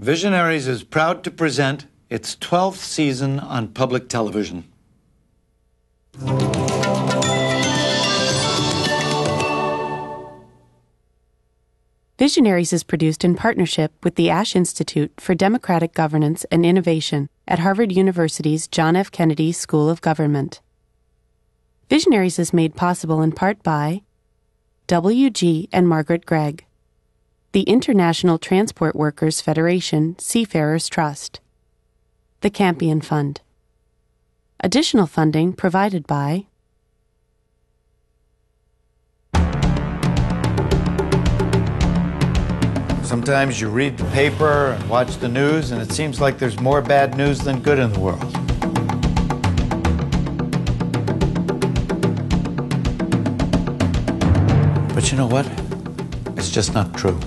Visionaries is proud to present its 12th season on public television. Visionaries is produced in partnership with the Ash Institute for Democratic Governance and Innovation at Harvard University's John F. Kennedy School of Government. Visionaries is made possible in part by W.G. and Margaret Gregg, the International Transport Workers Federation Seafarers Trust, the Campion Fund. Additional funding provided by Sometimes you read the paper and watch the news, and it seems like there's more bad news than good in the world. But you know what? It's just not true.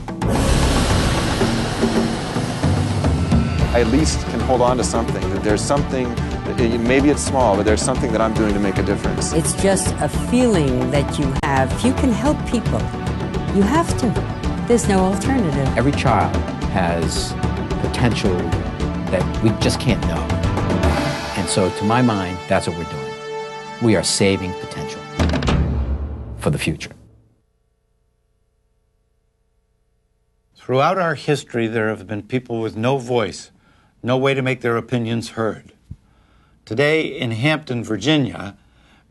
I at least can hold on to something, that there's something, maybe it's small, but there's something that I'm doing to make a difference. It's just a feeling that you have. If you can help people, you have to. There's no alternative. Every child has potential that we just can't know. And so, to my mind, that's what we're doing. We are saving potential for the future. Throughout our history, there have been people with no voice, no way to make their opinions heard. Today, in Hampton, Virginia,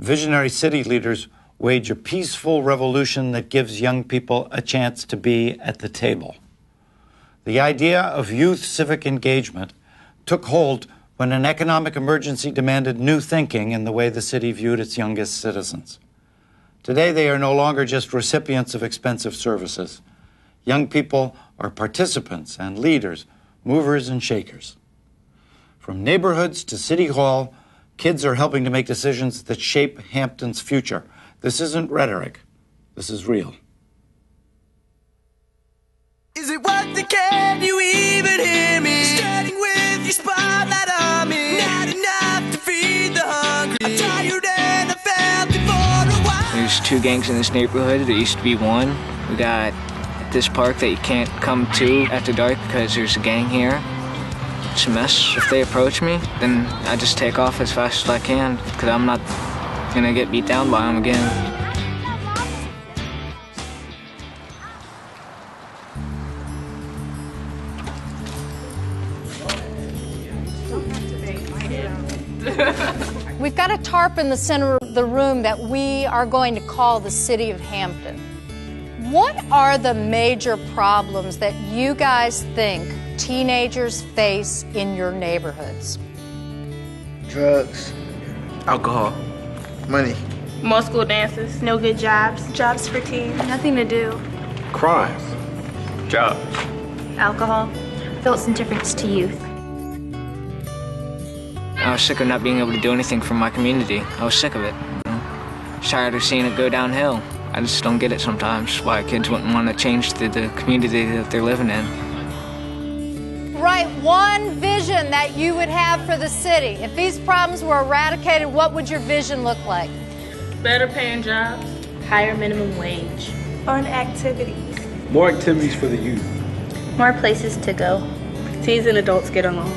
visionary city leaders wage a peaceful revolution that gives young people a chance to be at the table. The idea of youth civic engagement took hold when an economic emergency demanded new thinking in the way the city viewed its youngest citizens. Today, they are no longer just recipients of expensive services. Young people are participants and leaders, movers and shakers. From neighborhoods to City Hall, kids are helping to make decisions that shape Hampton's future. This isn't rhetoric. This is real. Is it worth it? Can you even hear me? Standing with your spotlight on me. Not enough to feed the hungry. I'm tired and I felt it for a while. There's two gangs in this neighborhood. There used to be one. We got this park that you can't come to after dark because there's a gang here. It's a mess. If they approach me, then I just take off as fast as I can because I'm not gonna get beat down by them again. We've got a tarp in the center of the room that we are going to call the City of Hampton. What are the major problems that you guys think teenagers face in your neighborhoods? Drugs. Alcohol. Money. More school dances. No good jobs. Jobs for teens. Nothing to do. Crime. Jobs. Alcohol. Felt indifference to youth. I was sick of not being able to do anything for my community. I was sick of it. Tired of seeing it go downhill. I just don't get it sometimes, why kids wouldn't want to change the community that they're living in. Write one vision that you would have for the city. If these problems were eradicated, what would your vision look like? Better paying jobs. Higher minimum wage. Fun activities. More activities for the youth. More places to go. Teens and adults get along.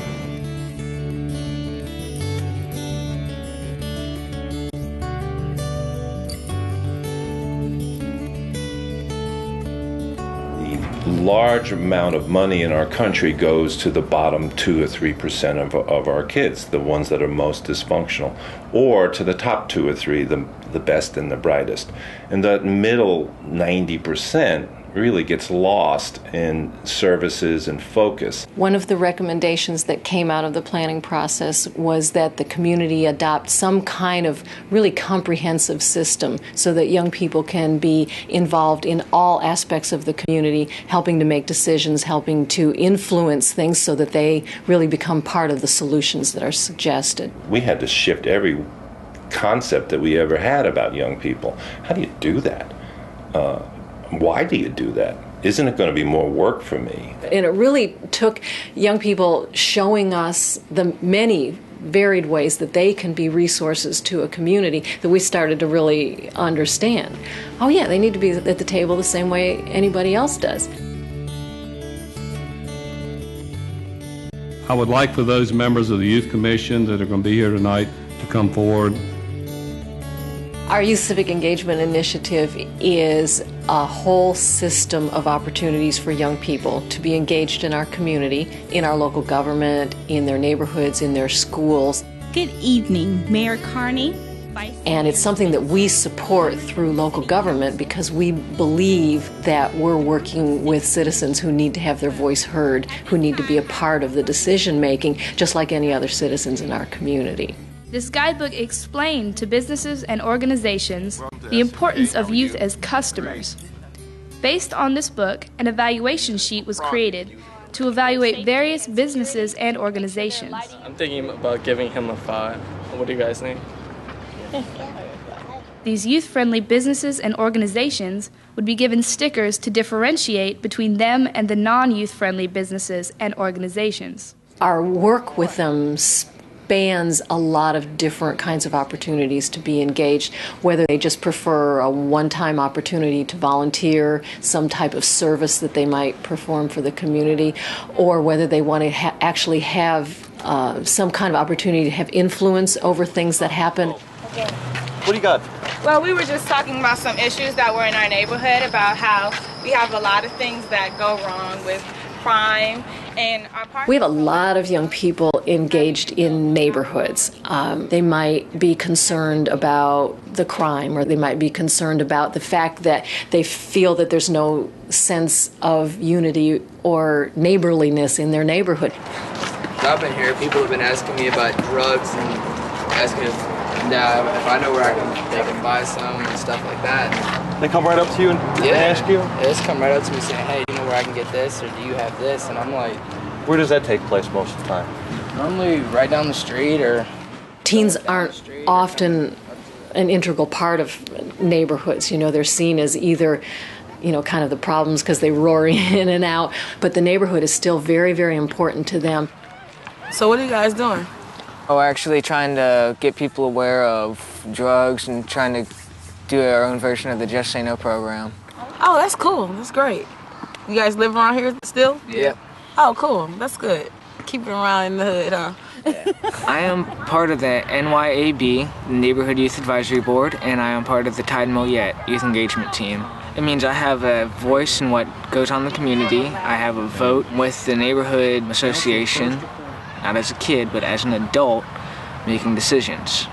Large amount of money in our country goes to the bottom 2 or 3% of our kids, the ones that are most dysfunctional, or to the top 2 or 3, the best and the brightest. And that middle 90% really gets lost in services and focus. One of the recommendations that came out of the planning process was that the community adopt some kind of really comprehensive system so that young people can be involved in all aspects of the community, helping to make decisions, helping to influence things so that they really become part of the solutions that are suggested. We had to shift every concept that we ever had about young people. How do you do that? Why do you do that? Isn't it going to be more work for me? And it really took young people showing us the many varied ways that they can be resources to a community that we started to really understand. Oh yeah, they need to be at the table the same way anybody else does. I would like for those members of the Youth Commission that are going to be here tonight to come forward. Our Youth Civic Engagement Initiative is a whole system of opportunities for young people to be engaged in our community, in our local government, in their neighborhoods, in their schools. Good evening, Mayor Carney. And it's something that we support through local government because we believe that we're working with citizens who need to have their voice heard, who need to be a part of the decision making, just like any other citizens in our community. This guidebook explained to businesses and organizations the importance of youth as customers. Based on this book, an evaluation sheet was created to evaluate various businesses and organizations. I'm thinking about giving him a 5. What do you guys think? These youth-friendly businesses and organizations would be given stickers to differentiate between them and the non-youth-friendly businesses and organizations. Our work with them spans a lot of different kinds of opportunities to be engaged, whether they just prefer a one-time opportunity to volunteer, some type of service that they might perform for the community, or whether they want to actually have some kind of opportunity to have influence over things that happen. What do you got? Well, we were just talking about some issues that were in our neighborhood, about how we have a lot of things that go wrong with crime. And we have a lot of young people engaged in neighborhoods. They might be concerned about the crime, or they might be concerned about the fact that they feel that there's no sense of unity or neighborliness in their neighborhood. I've been here, people have been asking me about drugs and asking if I know where they can buy some and stuff like that. They come right up to you and ask you? Yeah, they just come right up to me saying, hey, do you know where I can get this, or do you have this? And I'm like... Where does that take place most of the time? Normally right down the street or... Teens aren't often an integral part of neighborhoods. You know, they're seen as either, you know, kind of the problems because they roar in and out, but the neighborhood is still very, very important to them. So what are you guys doing? We're actually trying to get people aware of drugs and trying to do our own version of the Just Say No program. Oh, that's cool. That's great. You guys live around here still? Yeah. Oh, cool. That's good. Keep it around in the hood, huh? I am part of the NYAB, the Neighborhood Youth Advisory Board, and I am part of the Tide Moyet Youth Engagement Team. It means I have a voice in what goes on in the community. I have a vote with the Neighborhood Association, not as a kid, but as an adult, making decisions.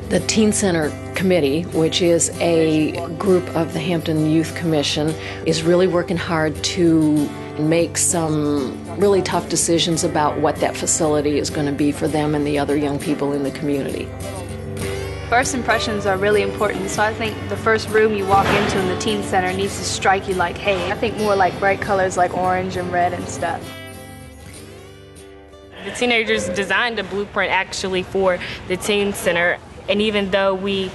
The Teen Center Committee, which is a group of the Hampton Youth Commission, is really working hard to make some really tough decisions about what that facility is going to be for them and the other young people in the community. First impressions are really important, so I think the first room you walk into in the teen center needs to strike you like, hey, I think more like bright colors like orange and red and stuff. The teenagers designed a blueprint actually for the teen center, and even though we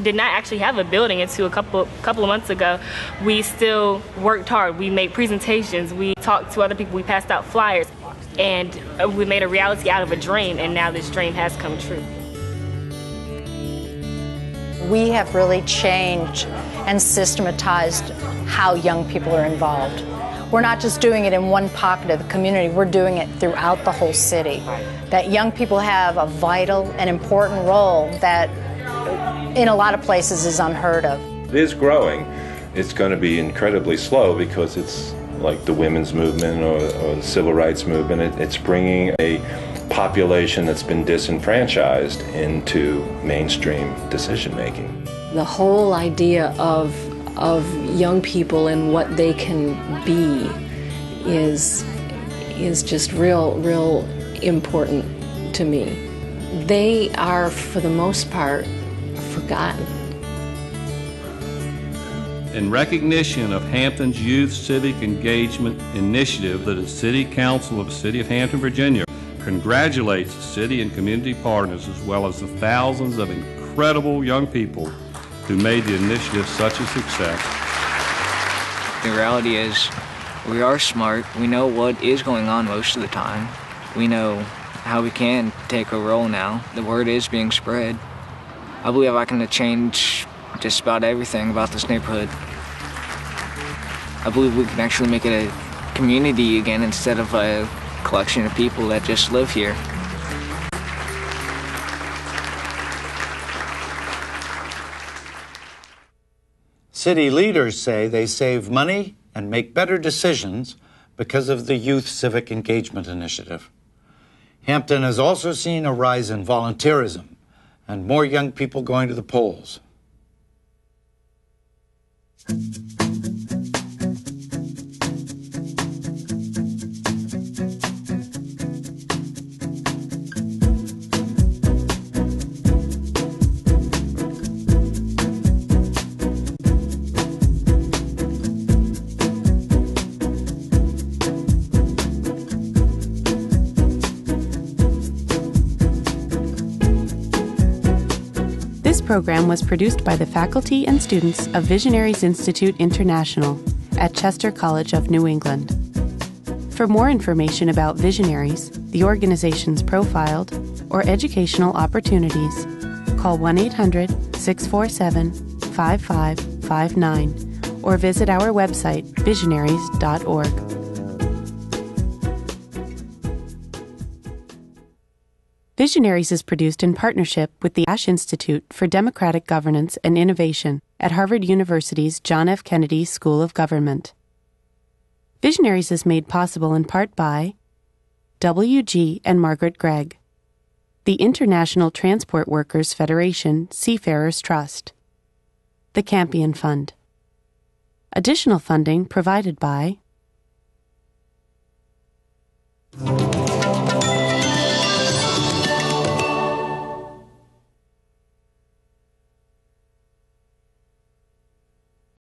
did not actually have a building until a couple of months ago, we still worked hard. We made presentations, we talked to other people, we passed out flyers, and we made a reality out of a dream, and now this dream has come true. We have really changed and systematized how young people are involved. We're not just doing it in one pocket of the community, we're doing it throughout the whole city. That young people have a vital and important role that in a lot of places is unheard of. It is growing. It's going to be incredibly slow because it's like the women's movement or the civil rights movement. It's bringing a population that's been disenfranchised into mainstream decision making. The whole idea of young people and what they can be is just real important to me. They are, for the most part, forgotten. In recognition of Hampton's Youth Civic Engagement Initiative, that the City Council of the City of Hampton, Virginia, congratulates the city and community partners as well as the thousands of incredible young people who made the initiative such a success. The reality is, we are smart. We know what is going on most of the time. We know how we can take a role now. The word is being spread. I believe I can change just about everything about this neighborhood. I believe we can actually make it a community again instead of a collection of people that just live here. City leaders say they save money and make better decisions because of the Youth Civic Engagement Initiative. Hampton has also seen a rise in volunteerism and more young people going to the polls. This program was produced by the faculty and students of Visionaries Institute International at Chester College of New England. For more information about Visionaries, the organizations profiled, or educational opportunities, call 1-800-647-5559 or visit our website, visionaries.org. Visionaries is produced in partnership with the Ash Institute for Democratic Governance and Innovation at Harvard University's John F. Kennedy School of Government. Visionaries is made possible in part by W.G. and Margaret Gregg, the International Transport Workers Federation Seafarers Trust, the Campion Fund. Additional funding provided by